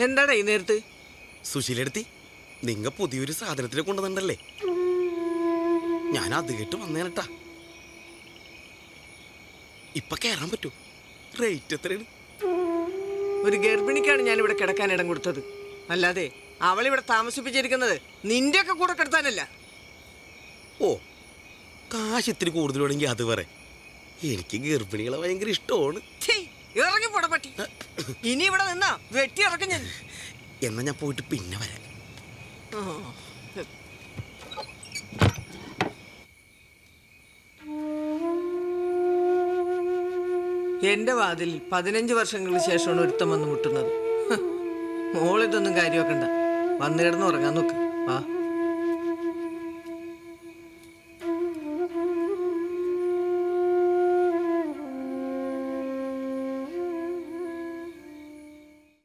എന്താടാ ഈ നേരത്ത്? സുശീലെടുത്തി നിങ്ങ പുതിയൊരു സാധനത്തിനെ കൊണ്ടുവന്നിട്ടല്ലേ? ഞാൻ അത് കേട്ട് വന്നേനട്ടാ. ഇപ്പൊ കേറാൻ പറ്റൂ? റേറ്റ് എത്രയാണ്? ഒരു ഗർഭിണിക്കാണ് ഞാൻ ഇവിടെ കിടക്കാൻ ഇടം കൊടുത്തത്, അല്ലാതെ അവളിവിടെ താമസിപ്പിച്ചിരിക്കുന്നത് നിന്റെ ഒക്കെ കൂടെ കിടത്താനല്ല. ഓ, കാശ് ഇത്തിരി കൂടുതൽ വേണമെങ്കിൽ അത് പറ. എനിക്ക് ഗർഭിണികളെ ഭയങ്കര ഇഷ്ടമാണ്. ഇറങ്ങി പോട പട്ടി. ഇനി ഇവിടെ നിന്നാ വെട്ടി ഇറക്കും ഞാൻ. എന്നാ ഞാൻ പോയിട്ട് പിന്നെ വരാം. എന്റെ വാതിൽ 15 വർഷങ്ങൾക്ക് ശേഷമാണ് ഒരുത്തം വന്ന് മുട്ടുന്നത്. മോളിതൊന്നും കാര്യമാക്കണ്ട, വന്നു കിടന്ന് ഉറങ്ങാൻ നോക്ക്. ആ